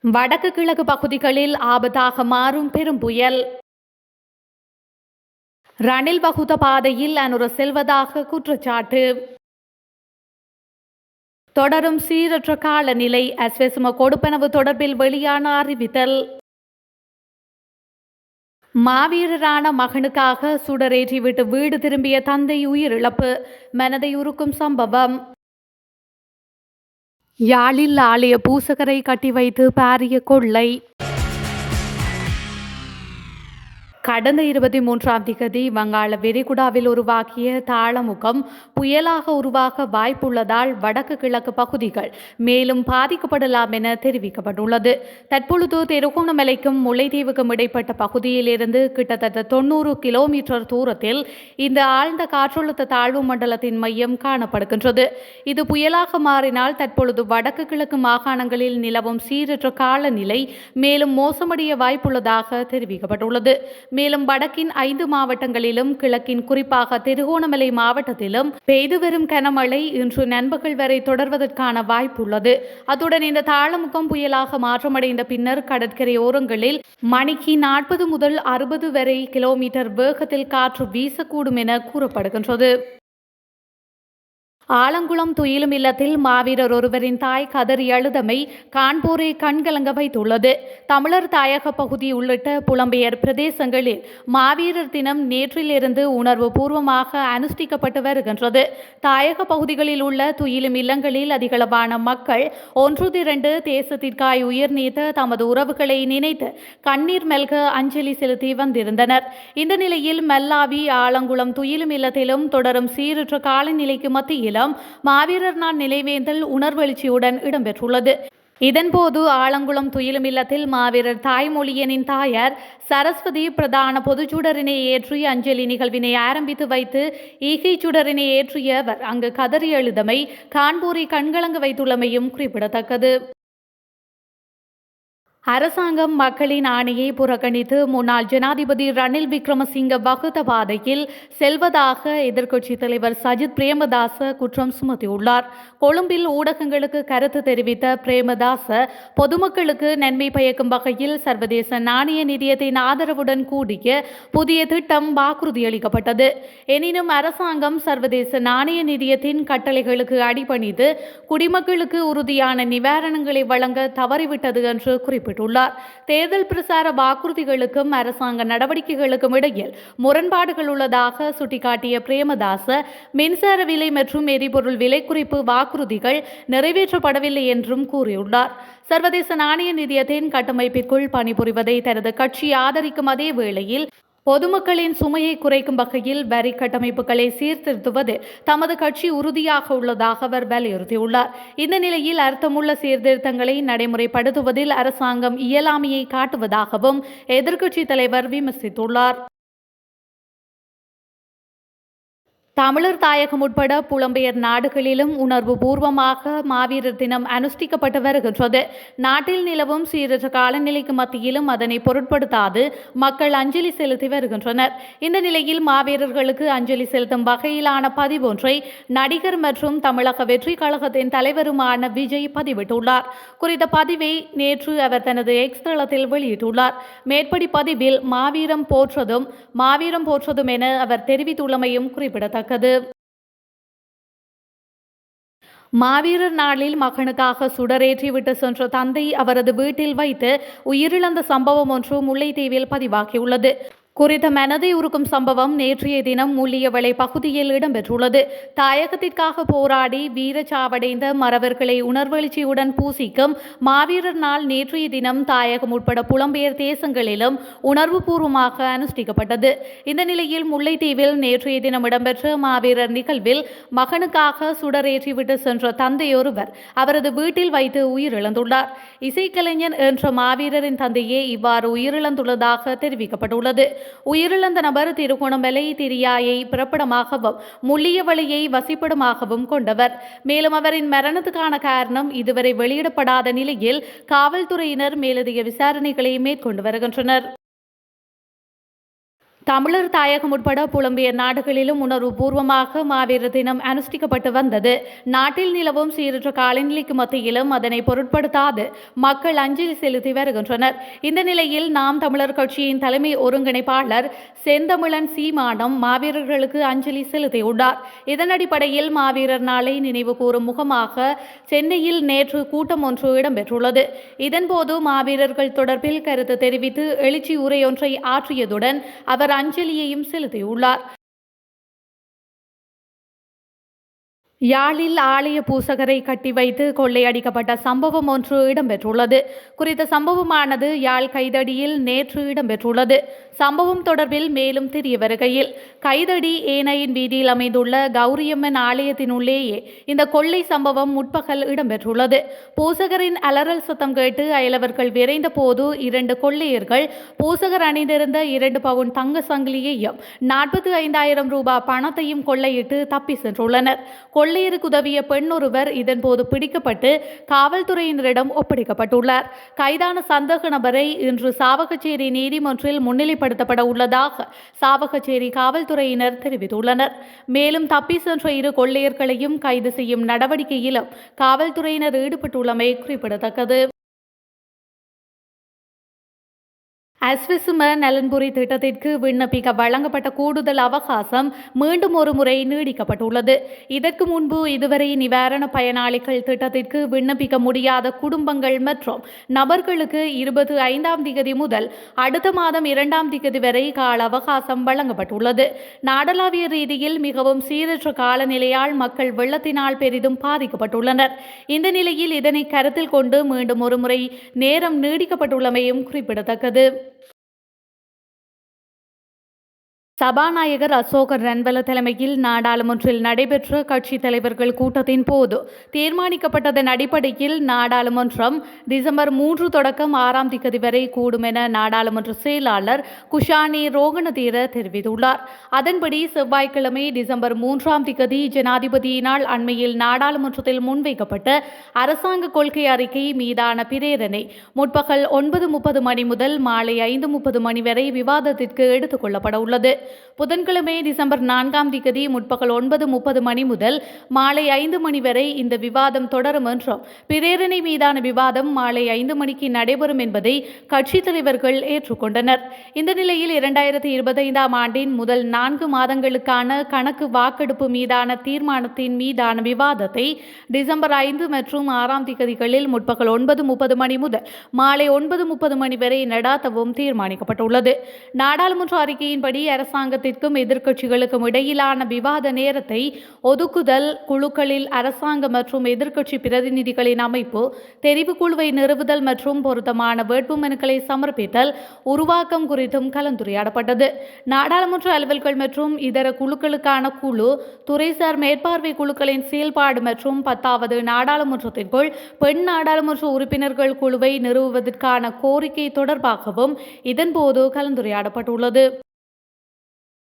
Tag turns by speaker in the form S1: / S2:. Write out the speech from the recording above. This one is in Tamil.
S1: வடக்கு கிழக்கு பகுதிகளில் ஆபத்தாக மாறும் பெரும் புயல். ரணில் வகுத்த பாதையில் அனுர செல்வதாக குற்றச்சாட்டு. தொடரும் சீரற்ற காலநிலை. அஸ்வெசும கொடுப்பனவு தொடர்பில் வெளியான அறிவித்தல். மாவீரரான மகனுக்காக சுடரேற்றிவிட்டு வீடு திரும்பிய தந்தை உயிரிழப்பு. மனதை உருக்கும் சம்பவம். யாழில் ஆலய பூசகரை கட்டி வைத்து பாரிய கொள்ளை. கடந்த 23ஆம் திகதி வங்காள விரிகுடாவில் உருவாக்கிய தாளமுகம் புயலாக உருவாக வாய்ப்புள்ளதால் வடக்கு கிழக்கு பகுதிகள் மேலும் பாதிக்கப்படலாம் என தெரிவிக்கப்பட்டுள்ளது. தற்பொழுது திருகோணமலைக்கும் முல்லைத்தீவுக்கும் இடைப்பட்ட பகுதியிலிருந்து கிட்டத்தட்ட 90 கிலோமீட்டர் தூரத்தில் இந்த ஆழ்ந்த காற்றழுத்த தாழ்வு மண்டலத்தின் மையம் காணப்படுகின்றது. இது புயலாக மாறினால் தற்பொழுது வடக்கு கிழக்கு மாகாணங்களில் நிலவும் சீரற்ற காலநிலை மேலும் மோசமடைய வாய்ப்புள்ளதாக தெரிவிக்கப்பட்டுள்ளது. மேலும் வடக்கின் 5 மாவட்டங்களிலும் கிழக்கின் குறிப்பாக திருகோணமலை மாவட்டத்திலும் பெய்து வரும் கனமழை இன்று நண்பகல் வரை தொடர்வதற்கான வாய்ப்புள்ளது. அத்துடன் இந்த தாளமுகம் புயலாக மாற்றமடைந்த பின்னர் கடற்கரை ஓரங்களில் மணிக்கு 40 முதல் 60 வரை கிலோமீட்டர் வேகத்தில் காற்று வீசக்கூடும் என கூறப்படுகின்றது. ஆலங்குளம் துயிலும் இல்லத்தில் மாவீரர் ஒருவரின் தாய் கதறி அழுதமை காண்போரை கண்கலங்க வைத்துள்ளது. தமிழர் தாயக பகுதி உள்ளிட்ட புலம்பெயர் பிரதேசங்களில் மாவீரர் தினம் நேற்றிலிருந்து உணர்வு பூர்வமாக அனுஷ்டிக்கப்பட்டு வருகின்றது. தாயக பகுதிகளில் உள்ள துயிலும் இல்லங்களில் அதிகளவான மக்கள் ஒன்று திரண்டு தேசத்திற்காய் உயிர் நீத்த தமது உறவுகளை நினைத்து கண்ணீர் மெல்க அஞ்சலி செலுத்தி வந்திருந்தனர். இந்த நிலையில் மல்லாவி ஆலங்குளம் துயிலும் இல்லத்திலும் தொடரும் சீரற்ற காலநிலைக்கு மத்தியில் மாவீரர் நாள் நினைவேந்தல் உணர்வெழுச்சியுடன் இடம்பெற்றுள்ளது. இதன்போது ஆலங்குளம் துயிலும் இல்லத்தில் மாவீரர் தாய்மொழியனின் தாயார் சரஸ்வதி பிரதான பொதுச்சுடரினை ஏற்றி அஞ்சலி நிகழ்வினை ஆரம்பித்து வைத்து ஈகை சுடரினை ஏற்றியவர் அங்கு கதறி எழுதமை காண்போரை கண்கலங்க வைத்துள்ளமையும் குறிப்பிடத்தக்கது. அரசாங்கம் மக்களின் ஆணையை புறக்கணித்து முன்னாள் ஜனாதிபதி ரணில் விக்ரமசிங்க வகுத்த பாதையில் செல்வதாக எதிர்க்கட்சித் தலைவர் சஜித் பிரேமதாச குற்றம் சுமத்தியுள்ளார். கொழும்பில் ஊடகங்களுக்கு கருத்து தெரிவித்த பிரேமதாச பொதுமக்களுக்கு நன்மை பயக்கும் வகையில் சர்வதேச நாணய நிதியத்தின் ஆதரவுடன் கூடிய புதிய திட்டம் வாக்குறுதியளிக்கப்பட்டது. எனினும் அரசாங்கம் சர்வதேச நாணய நிதியத்தின் கட்டளைகளுக்கு அடிபணிந்து குடிமக்களுக்கு உறுதியான நிவாரணங்களை வழங்க தவறிவிட்டது என்று குறிப்பிட்டார். தேர்தல் பிரசார வாக்குறுதிகளுக்கும் அரசாங்க நடவடிக்கைகளுக்கும் இடையில் முரண்பாடுகள் உள்ளதாக சுட்டிக்காட்டிய பிரேமதாச மின்சார விலை மற்றும் எரிபொருள் விலை குறிப்பு வாக்குறுதிகள் நிறைவேற்றப்படவில்லை என்றும் கூறியுள்ளார். சர்வதேச நாணய நிதியத்தின் கட்டமைப்பிற்குள் பணிபுரிவதை தனது கட்சி ஆதரிக்கும் அதே வேளையில் பொதுமக்களின் சுமையை குறைக்கும் வகையில் வரி கட்டமைப்புகளை சீர்திருத்துவது தமது கட்சி உறுதியாக உள்ளதாக அவர் வலியுறுத்தியுள்ளார். இந்த நிலையில் அர்த்தமுள்ள சீர்திருத்தங்களை நடைமுறைப்படுத்துவதில் அரசாங்கம் இயலாமையை காட்டுவதாகவும் எதிர்க்கட்சித் தலைவர் விமர்சித்துள்ளார். தமிழர் தாயகம் உட்பட புலம்பெயர் நாடுகளிலும் உணர்வு பூர்வமாக மாவீரர் தினம் அனுஷ்டிக்கப்பட்டு வருகின்றது. நாட்டில் நிலவும் சீரற்ற காலநிலைக்கு மத்தியிலும் அதனை பொருட்படுத்தாது மக்கள் அஞ்சலி செலுத்தி வருகின்றனர். இந்த நிலையில் மாவீரர்களுக்கு அஞ்சலி செலுத்தும் வகையிலான பதிவொன்றை நடிகர் மற்றும் தமிழக வெற்றி கழகத்தின் தலைவருமான விஜய் பதிவிட்டுள்ளார். குறித்த பதிவை நேற்று அவர் தனது எக்ஸ் தளத்தில் வெளியிட்டுள்ளார். மேற்படி பதிவில் மாவீரம் போற்றதும் என அவர் தெரிவித்துள்ளமையும் குறிப்பிடத்தக்கது. மாவீரர் நாளில் மகனுக்காக சுடரேற்றிவிட்டு சென்ற தந்தை அவரது வீட்டில் வைத்து உயிரிழந்த சம்பவம் ஒன்று முல்லைத்தீவில் பதிவாகியுள்ளது. குறித்த மனதை உருக்கும் சம்பவம் நேற்றைய தினம் முள்ளியவளை பகுதியில் இடம்பெற்றுள்ளது. தாயகத்திற்காக போராடி வீரச்சாவடைந்த மறவர்களை உணர்வெழுச்சியுடன் பூசிக்கும் மாவீரர் நாள் நேற்றைய தினம் தாயகம் உட்பட புலம்பெயர் தேசங்களிலும் உணர்வுபூர்வமாக அனுஷ்டிக்கப்பட்டது. இந்த நிலையில் முல்லைத்தீவில் நேற்றைய தினம் இடம்பெற்ற மாவீரர் நிகழ்வில் மகனுக்காக சுடரேற்றிவிட்டு சென்ற தந்தையொருவர் அவரது வீட்டில் வைத்து உயிரிழந்துள்ளார். இசைக்கலைஞன் என்ற மாவீரரின் தந்தையே இவ்வாறு உயிரிழந்துள்ளதாக தெரிவிக்கப்பட்டுள்ளது. உயிரிழந்த நபர் திருகோணமலை திரியாயை பிறப்பிடமாகவும் முள்ளியவளையை வசிப்பிடமாகவும் கொண்டவர். மேலும் அவரின் மரணத்துக்கான காரணம் இதுவரை வெளியிடப்படாத நிலையில் காவல்துறையினர் மேலதிக விசாரணைகளை மேற்கொண்டு வருகின்றனர். தமிழர் தாயகம் உட்பட புலம்பெயர் நாடுகளிலும் உணர்வுபூர்வமாக மாவீரர் தினம் அனுஷ்டிக்கப்பட்டு வந்தது. நாட்டில் நிலவும் சீரற்ற காலநிலைக்கு மத்தியிலும் அதனை பொருட்படுத்தாது மக்கள் அஞ்சலி செலுத்தி வருகின்றனர். இந்த நிலையில் நாம் தமிழர் கட்சியின் தலைமை ஒருங்கிணைப்பாளர் செந்தமிழன் சீமானம் மாவீரர்களுக்கு அஞ்சலி செலுத்தியுள்ளார். இதன் அடிப்படையில் மாவீரர் நாளை நினைவு கூறும் முகமாக சென்னையில் நேற்று கூட்டம் ஒன்று இடம்பெற்றுள்ளது. இதன்போது மாவீரர்கள் தொடர்பில் கருத்து தெரிவித்து எழுச்சி உரையொன்றை ஆற்றியதுடன் அவர் அஞ்சலியையும் செலுத்தியுள்ளார். யாழில் ஆலய பூசகரை கட்டி வைத்து கொள்ளையடிக்கப்பட்ட சம்பவம் ஒன்று இடம்பெற்றுள்ளது. குறித்த சம்பவமானது யாழ் கைதடியில் நேற்று இடம்பெற்றுள்ளது. சம்பவம் தொடர்பில் மேலும் தெரிய வருகையில், கைதடி ஏனையின் வீதியில் அமைந்துள்ள கௌரியம்மன் ஆலயத்தினுள்ளேயே இந்த கொள்ளை சம்பவம் முற்பகல் இடம்பெற்றுள்ளது. பூசகரின் அலறல் சத்தம் கேட்டு அயலவர்கள் விரைந்த போது 2 கொள்ளையர்கள் பூசகர் அணிந்திருந்த 2 பவுன் தங்க சங்கிலியையும் 45,000 ரூபாய் பணத்தையும் கொள்ளையிட்டு தப்பி சென்றுள்ளனர். கொள்ளையருக்கு உதவிய பெண் ஒருவர் இதன்போது பிடிக்கப்பட்டு காவல்துறையினரிடம் ஒப்படைக்கப்பட்டுள்ளார். கைதான சந்தேக நபரை இன்று சாவகச்சேரி நீதிமன்றில் முன்னிலைப்படுத்தப்பட உள்ளதாக சாவகச்சேரி காவல்துறையினர் தெரிவித்துள்ளனர். மேலும் தப்பி சென்ற 2 கொள்ளையர்களையும் கைது செய்யும் நடவடிக்கையிலும் காவல்துறையினர் ஈடுபட்டுள்ளமை குறிப்பிடத்தக்கது. அஸ்விசும நலன்புரி திட்டத்திற்கு விண்ணப்பிக்க வழங்கப்பட்ட கூடுதல் அவகாசம் மீண்டும் ஒரு முறை நீடிக்கப்பட்டுள்ளது. இதற்கு முன்பு இதுவரை நிவாரண பயனாளிகள் திட்டத்திற்கு விண்ணப்பிக்க முடியாத குடும்பங்கள் மற்றும் நபர்களுக்கு 25ஆம் திகதி முதல் அடுத்த மாதம் 2ஆம் திகதி வரை கால அவகாசம் வழங்கப்பட்டுள்ளது. நாடளாவிய ரீதியில் மிகவும் சீரற்ற காலநிலையால் மக்கள் வெள்ளத்தினால் பெரிதும் பாதிக்கப்பட்டுள்ளனர். இந்த நிலையில் இதனை கருத்தில் கொண்டு மீண்டும் ஒரு முறை நேரம் நீடிக்கப்பட்டுள்ளமையும் குறிப்பிடத்தக்கது. சபாநாயகர் அசோகர் ரன்வல தலைமையில் நாடாளுமன்றில் நடைபெற்ற கட்சித் தலைவர்கள் கூட்டத்தின் போது தீர்மானிக்கப்பட்டதன் அடிப்படையில் நாடாளுமன்றம் டிசம்பர் 3 தொடக்கம் 6ஆம் திகதி வரை கூடும் என நாடாளுமன்ற செயலாளர் குஷானி ரோகணதீர தெரிவித்துள்ளார். அதன்படி செவ்வாய்க்கிழமை டிசம்பர் 3ஆம் திகதி ஜனாதிபதியினால் அண்மையில் நாடாளுமன்றத்தில் முன்வைக்கப்பட்ட அரசாங்க கொள்கை அறிக்கை மீதான பிரேரணை முற்பகல் 9:30 மணி முதல் மாலை 5:30 மணி வரை விவாதத்திற்கு எடுத்துக் கொள்ளப்பட உள்ளது. புதன்கிழமை டிசம்பர் 4ஆம் திகதி முற்பகல் 9:30 மணி முதல் மாலை 5 மணி வரை இந்த விவாதம் தொடரும் என்றும் பிரேரணை மீதான விவாதம் மாலை 5 மணிக்கு நடைபெறும் என்பதை கட்சித் தலைவர்கள் ஏற்றுக்கொண்டனர். இந்த நிலையில் 2025ஆம் ஆண்டின் முதல் 4 மாதங்களுக்கான கணக்கு வாக்கெடுப்பு மீதான தீர்மானத்தின் மீதான விவாதத்தை டிசம்பர் 5 மற்றும் 6ஆம் திகதிகளில் முற்பகல் 9:30 மணி முதல் மாலை 9:30 மணி வரை நடாத்தவும் தீர்மானிக்கப்பட்டுள்ளது. நாடாளுமன்ற அறிக்கையின்படி அரசாங்கத்திற்கும் எதிர்க்கட்சிகளுக்கும் இடையிலான விவாத நேரத்தை ஒதுக்குதல், குழுக்களில் அரசாங்க மற்றும் எதிர்க்கட்சி பிரதிநிதிகளின் அமைப்பு, தெரிவுக்குழுவை நிறுவுதல் மற்றும் பொருத்தமான வேட்புமனுக்களை சமர்ப்பித்தல், உருவாக்கம் குறித்தும் கலந்துரையாடப்பட்டது. நாடாளுமன்ற அலுவல்கள் மற்றும் இதர குழுக்களுக்கான குழு, துறைசார் மேற்பார்வை குழுக்களின் செயல்பாடு மற்றும் 10வது நாடாளுமன்றத்திற்குள் பெண் நாடாளுமன்ற உறுப்பினர்கள் குழுவை நிறுவுவதற்கான கோரிக்கை தொடர்பாகவும் இதன்போது கலந்துரையாடப்பட்டுள்ளது.